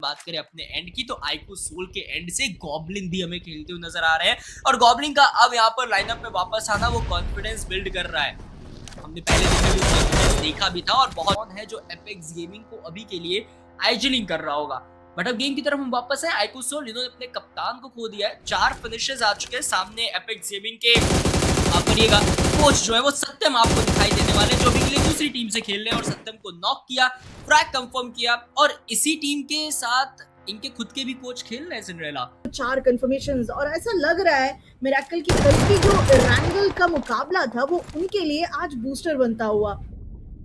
बात करें अपने एंड की तो आइको सोल के एंड से गॉब्लिन भी हमें खेलते हुए नजर आ रहे हैं और गॉब्लिन का अब यहाँ पर लाइनअप में वापस आना वो कॉन्फिडेंस बिल्ड कर रहा है। हमने पहले दिन में भी कॉन्फिडेंस देखा भी था और बहुत कौन है जो एपेक्स गेमिंग को अभी के लिए आइजलिंग कर रहा होगा। बट अब गेम की तरफ हम वापस हैं। आइको सोल इन्होंने अपने कप्तान को खो दिया है। 4 फिनिशेस आ चुके हैं सामने एपेक्स गेमिंग के। आप करिएगा कोच जो है वो सत्यम आपको दिखाई देने वाले जो भी के लिए दूसरी टीम से खेल रहे हैं और सत्यम को नॉक किया, फ्रैग कंफर्म किया और इसी टीम के साथ इनके खुद के भी कोच खेल रहे हैं सिंड्रेला। 4 कंफर्मेशंस और ऐसा लग रहा है मिरेकल की कल की जो रैंगल का मुकाबला था वो उनके लिए आज बूस्टर बनता हुआ।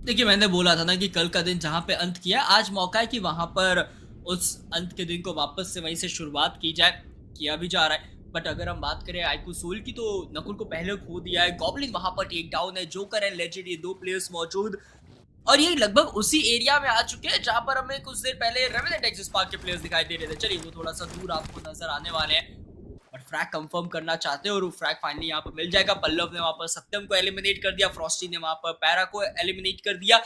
देखिए मैंने बोला था ना कि कल का दिन जहां पे अंत किया आज मौका है कि वहां पर उस अंत के दिन को वापस से वहीं से शुरुआत की जाए। किया भी जा रहा है। बट अगर हम बात करें आइको सोल की तो नकुल को पहले खो दिया है। गॉब्लिन वहां पर टेक डाउन है, जोकर है, लेजेंड, ये 2 प्लेयर्स मौजूद और ये लगभग उसी एरिया में आ चुके हैं जहां पर हमें कुछ देर पहले रेवेनेंट एक्सिस पार्क के प्लेयर्स दिखाई दे रहे थे। चलिए वो थोड़ा सा दूर आपको नजर आने वाले हैं और फ्रैग कंफर्म करना चाहते हैं और वो फ्रैग फाइनली यहाँ पर मिल जाएगा। पल्लव ने वहां पर सत्यम को एलिमिनेट कर दिया, फ्रॉस्टी ने वहां पर पैरा को एलिमिनेट कर दिया।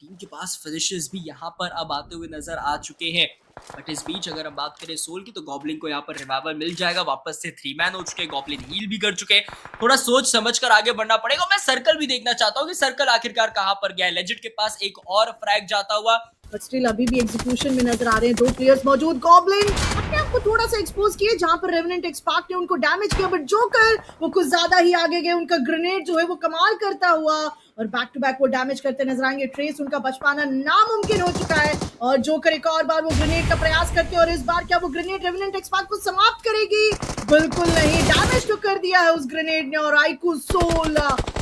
टीम के पास फिनिशेस भी यहाँ पर अब आते हुए नजर आ चुके हैं। बट इस बीच अगर हम बात करें सोल की तो गॉब्लिन को यहाँ पर रिवाइवल मिल जाएगा। वापस से 3 मैन हो चुके हैं, गॉब्लिन हील भी कर चुके हैं। थोड़ा सोच समझ कर आगे बढ़ना पड़ेगा। मैं सर्कल भी देखना चाहता हूँ कि सर्कल आखिरकार कहाँ पर गया है। लेजेंड के पास एक और फ्रैग जाता हुआ बट स्टिल अभी भी एग्जीक्यूशन में नजर आ रहे हैं 2 प्लेयर्स मौजूद। गॉब्लिन अपने आप को थोड़ा सा एक्सपोज किए जहां पर रेवेनेंट एक्सपार्क ने उनको डैमेज किया बट जोकर वो कुछ ज्यादा ही आगे गए। उनका ग्रेनेड जो है वो कमाल करता हुआ और बैक टू बैक वो डैमेज करते नजर आएंगे। ट्रेस उनका बच पाना नामुमकिन हो चुका है और जोकर एक और बार वो ग्रेनेड का प्रयास करते हैं और इस बार क्या वो ग्रेनेड रेवेनेंट एक्सपार्क को समाप्त करेगी? बिल्कुल नहीं, डैमेज तो कर दिया है उस ग्रेनेड ने और आइको सोल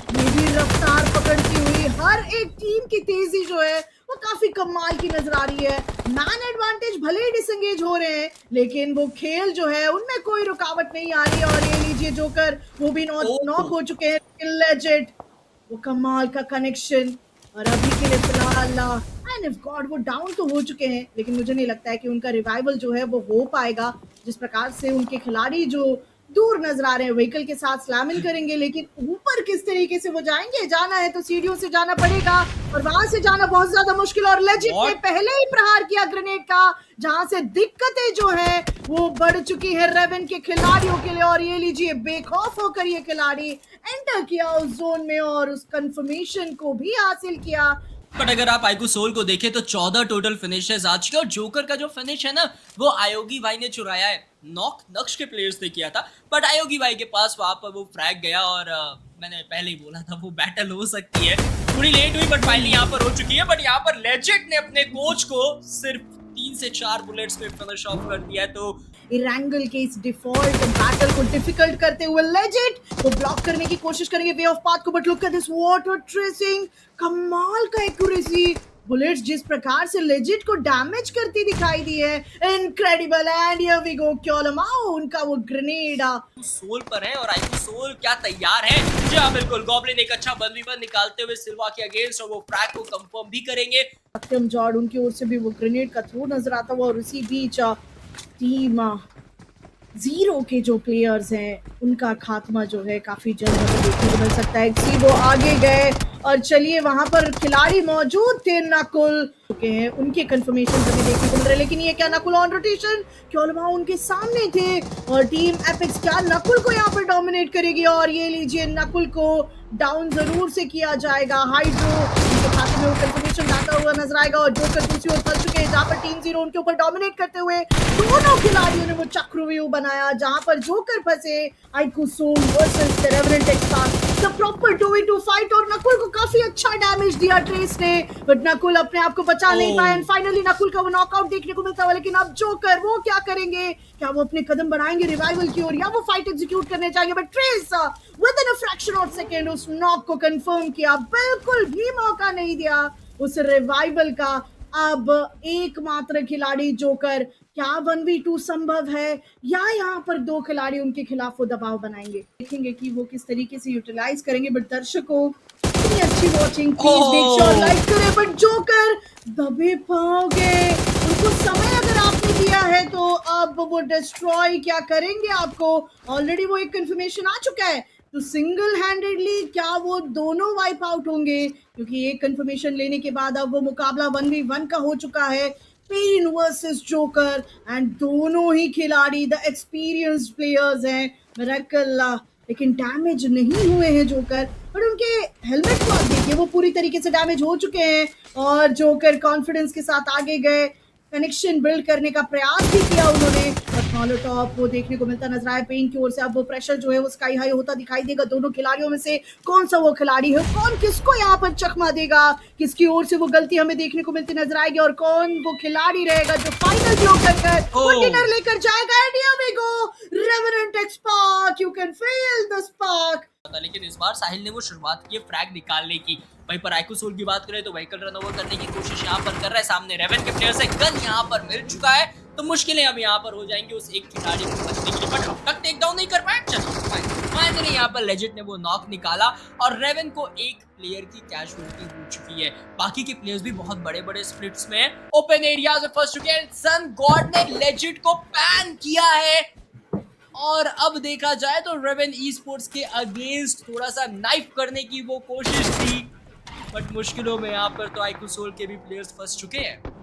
ये भी रफ्तार पकड़ती हुई हर एक टीम की तेजी जो है वो काफी कमाल की नजर आ रही है। मैन एडवांटेज भले ही डिसंगेज हो रहे हैं लेकिन वो खेल जो है उनमें कोई रुकावट नहीं आ रही है और ये लीजिए जोकर वो भी नॉक हो चुके हैं। लेजेंड वो कमाल का कनेक्शन और अभी के लिए फिलहाल एंड इफ गॉड वो डाउन तो हो चुके हैं लेकिन मुझे नहीं लगता है कि उनका रिवाइवल जो है वो हो पाएगा। जिस प्रकार से उनके खिलाड़ी जो दूर नजर आ रहे हैं व्हीकल के साथ स्लैमिंग करेंगे लेकिन ऊपर किस तरीके से वो जाएंगे? जाना है तो सीढ़ियों से जाना पड़ेगा और वहां से जाना बहुत ज्यादा मुश्किल और लेजेंड ने पहले ही प्रहार किया ग्रेनेड का जहां से दिक्कतें जो है वो बढ़ चुकी है रेवन के खिलाड़ियों के लिए और ये लीजिए बेखौफ होकर ये खिलाड़ी एंटर किया उस जोन में और उस कंफर्मेशन को भी हासिल किया। बट अगर आप आइको सोल को देखें तो 14 टोटल फिनिशेस आ चुके और जोकर का जो फिनिश है ना वो आयोगी भाई ने चुराया है। नॉक नक्श के प्लेयर्स ने किया था बट आयोगी भाई के पास वहां पर वो फ्रैग गया और मैंने पहले ही बोला था वो बैटल हो सकती है। थोड़ी लेट हुई बट फाइनली यहाँ पर हो चुकी है। बट यहाँ पर लेजेंड ने अपने कोच को सिर्फ 3 से 4 बुलेट्स में फिनिश ऑफ कर दिया है। तो रैंगल के इस डिफॉल्ट बैटल को डिफिकल्ट करते हुए लेजेंड वो ब्लॉक करने की कोशिश करेंगे वे ऑफ पाथ को but look at this water tracing, कमाल का एक्यूरेसी। बुलेट्स जिस प्रकार से लेजेंड को डैमेज करती दिखाई दी है incredible and here we go क्योलमाओ उनका वो ग्रेनेड सोल पर है और आइको सोल क्या तैयार है? जी हाँ बिल्कुल, गॉब्लिन एक अच्छा 1v1 निकालते हुए सिल्वा के अगेंस्ट और वो फ्रैग को कंफर्म भी करेंगे। सत्यम जॉर्ड उनकी ओर से भी वो ग्रेनेड का थ्रो नजर आता हुआ और उसी बीच टीम जीरो के जो प्लेयर्स हैं उनका खात्मा जो है काफी जल्द हमें देखने को मिल सकता है। सी वो आगे गए और चलिए वहां पर खिलाड़ी मौजूद थे नकुल चुके हैं उनके कंफर्मेशन हमें देखने को मिल रहे हैं लेकिन ये क्या नकुल ऑन रोटेशन क्योलमा उनके सामने थे और टीम एपेक्स क्या नकुल को यहाँ पर डोमिनेट करेगी और ये लीजिए नकुल को डाउन जरूर से किया जाएगा। हाइड्रो उनके खाते में वो कंफर्मेशन लाता हुआ नजर आएगा और जोकर दूसरी ओर फंस चुके हैं जहां पर टीम जीरो उनके ऊपर डोमिनेट करते हुए दोनों खिलाड़ियों ने वो चक्रव्यूह बनाया जहां पर जोकर फंसे आइको सोल versus the Revenant XSpark the proper 2v2 fight और नकुल को काफी अच्छा डैमेज दिया ट्रेस ने बट नकुल अपने आप को बचा नहीं पाया एंड फाइनली नकुल का वो नॉकआउट देखने को मिलता है। लेकिन अब जोकर वो क्या करेंगे? क्या वो अपने कदम बढ़ाएंगे रिवाइवल की ओर या वो फाइट एग्जीक्यूट करने चाहेंगे? But trace with in a fraction of second उस नॉक को कंफर्म किया, बिल्कुल भी मौका नहीं दिया उस रिवाइवल का। अब एकमात्र खिलाड़ी जोकर, क्या 1v2 संभव है या यहाँ पर 2 खिलाड़ी उनके खिलाफ वो दबाव बनाएंगे? देखेंगे कि वो किस तरीके से यूटिलाइज करेंगे। बट दर्शकों इतनी अच्छी watching please make sure like करें। बट जोकर दबे पाओगे उनको समय अगर आपने दिया है तो अब वो डिस्ट्रॉय क्या करेंगे आपको? ऑलरेडी वो एक कंफर्मेशन आ चुका है तो सिंगल हैंडेडली क्या वो दोनों वाइप आउट होंगे? क्योंकि एक कंफर्मेशन लेने के बाद अब वो मुकाबला 1v1 का हो चुका है। पेन वर्सेस जोकर एंड दोनों ही खिलाड़ी द एक्सपीरियंस्ड प्लेयर्स हैं। मिरेकल लेकिन डैमेज नहीं हुए हैं जोकर, पर उनके हेलमेट को आप देखिए वो पूरी तरीके से डैमेज हो चुके हैं और जोकर कॉन्फिडेंस के साथ आगे गए, कनेक्शन बिल्ड करने का प्रयास भी किया उन्होंने, और मॉलोटॉप वो देखने को मिलता नजर आया पेन की ओर से। अब वो प्रेशर जो है वो स्काई हाई होता दिखाई देगा। दोनों खिलाड़ियों में से कौन सा वो खिलाड़ी है, कौन किसको यहाँ पर चकमा देगा, किसकी ओर से वो गलती हमें देखने को मिलती नजर आएगी, और कौन वो खिलाड़ी रहेगा जो फाइनल ब्लो कर वो डिनर लेकर जाएगा। इंडिया में go Revenant XSpark, you can feel the spark. लेकिन इस बार साहिल ने वो शुरुआत की है फ्रैग निकालने की। वहीं पर आइकू सोल की बात करें तो व्हीकल रन ओवर करने की कोशिश यहाँ पर कर रहा है। सामने रेवन के प्लेयर से गन यहाँ पर मिल चुका है, तो मुश्किलें अब यहाँ पर हो जाएंगी उस एक खिलाड़ी को बचने के लिए, बट अब तक टेक डाउन नहीं कर पाए। चलो फाइनली यहाँ पर लेजेंड ने वो नॉक निकाला और रेवन को एक प्लेयर की कैजुअलिटी हो चुकी है। बाकी के प्लेयर्स भी बहुत बड़े बड़े स्प्लिट्स में ओपन एरिया में फंस चुके हैं। सन गॉड ने लेजेंड को पैन किया है और अब देखा जाए तो रेवन ई स्पोर्ट्स के अगेंस्ट थोड़ा सा नाइफ करने की वो कोशिश थी, बट मुश्किलों में यहाँ पर तो आइकू सोल के भी प्लेयर्स फंस चुके हैं।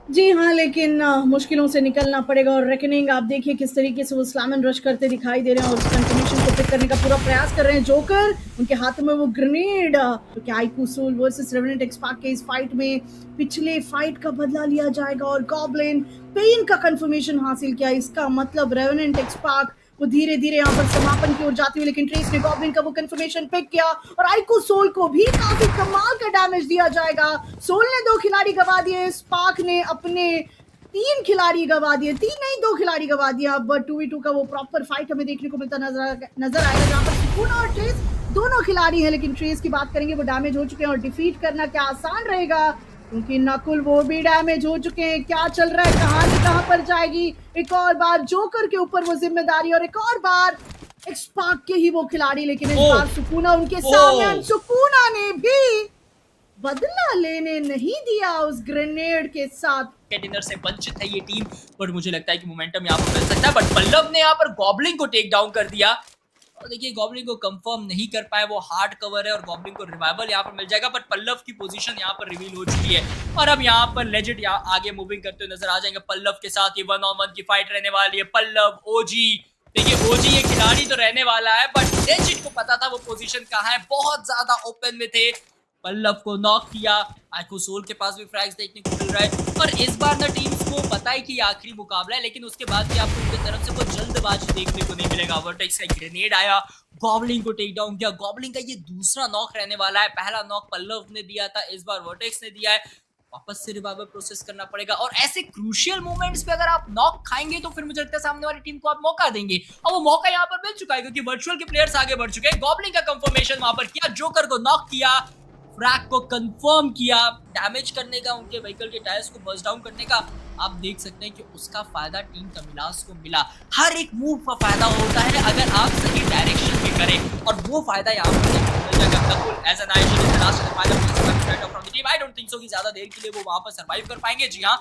जी हाँ, लेकिन मुश्किलों से निकलना पड़ेगा। और रेकनिंग आप देखिए किस तरीके से वो स्लैम एंड रश करते दिखाई दे रहे हैं और उस कंफर्मेशन को पिक करने का पूरा प्रयास कर रहे हैं। जोकर उनके हाथ में वो ग्रेनेड, तो क्या आइकू सोल वर्सेस रेवेनेंट एक्सपार्क के इस फाइट में पिछले फाइट का बदला लिया जाएगा और गॉब्लिन पेन का कंफर्मेशन हासिल किया। इसका मतलब रेवेनेंट एक्सपार्क वो धीरे धीरे यहाँ पर समापन की ओर जाती हुई, लेकिन ट्रेस ने गॉब्लिन का वो कंफर्मेशन पिक किया और आइकू सोल को भी काफी कमाल का डैमेज दिया जाएगा। सोल ने 2 खिलाड़ी गवा दिए, स्पार्क ने अपने 3 खिलाड़ी गवा दिए, 3 नहीं 2 खिलाड़ी गवा दिया। अब 2v2 का वो प्रॉपर फाइट हमें देखने को मिलता नजर आएगा जहाँ पर सुकून और ट्रेस दोनों खिलाड़ी हैं, लेकिन ट्रेस की बात करेंगे वो डैमेज हो चुके हैं और डिफीट करना क्या आसान रहेगा क्योंकि नकुल वो भी डैमेज हो चुके हैं। क्या चल रहा है, कहानी कहां पर जाएगी। एक और बार जोकर के ऊपर वो जिम्मेदारी और एक और बार एक्सपार्क के ही वो खिलाड़ी, लेकिन इस बार सुकूना उनके सामने, सुकूना ने भी बदला लेने नहीं दिया उस ग्रेनेड के साथ। डिनर से वंचित है ये टीम, पर मुझे लगता है कि मोमेंटम यहाँ पर मिल सकता है, बट पल्लव ने यहाँ पर गॉब्लिन को टेक डाउन कर दिया और देखिए गॉब्लिन को कंफर्म नहीं कर पाए, वो हार्ड कवर है और गॉब्लिन को रिवाइवल यहाँ पर मिल जाएगा, बट पल्लव की पोजीशन यहाँ पर रिवील हो चुकी है और अब यहाँ पर लेजेंड यहाँ आगे मूविंग करते हुए नजर आ जाएंगे। पल्लव के साथ ये 1-on-1 की फाइट रहने वाली है। पल्लव ओजी, देखिए ओजी ये खिलाड़ी तो रहने वाला है, बट लेजेंड को पता था वो पोजीशन कहाँ है, बहुत ज्यादा ओपन में थे। पल्लव को नॉक किया, आइकू सोल के पास भी फ्रैग्स देखने को मिल रहा है और इस बार ना टीम्स को पता है कि ये आखिरी मुकाबला है, लेकिन उसके बाद भी आपको उनकी तरफ से वो जल्दबाजी देखने को नहीं मिलेगा। वर्टेक्स का ग्रेनेड आया, गॉब्लिन को टेक डाउन किया। गॉब्लिन का ये दूसरा नॉक रहने वाला है, पहला नॉक पल्लव ने दिया था, इस बार वर्टेक्स ने दिया है। वापस से रिवाइवल प्रोसेस करना पड़ेगा और ऐसे क्रूशियल मोमेंट्स पे अगर आप नॉक खाएंगे तो फिर मुझे लगता है सामने वाली टीम को आप मौका देंगे और वो मौका यहाँ पर मिल चुका है क्योंकि वर्चुअल के प्लेयर्स आगे बढ़ चुके हैं। गॉब्लिन का कंफर्मेशन वहां पर किया, जोकर को नॉक किया, फ्रैग को कंफर्म किया, डैमेज करने का, उनके व्हीकल के टायर्स को बस्ट डाउन करने का। आप देख सकते हैं कि उसका फायदा टीम तमिलास को मिला। हर एक मूव का फायदा होता है अगर आप सही डायरेक्शन में करें और वो फायदा यहाँ पर मिल जाएगा। As an I don't think so कि ज्यादा देर के लिए वो वहां पर सर्वाइव कर पाएंगे। जी हाँ,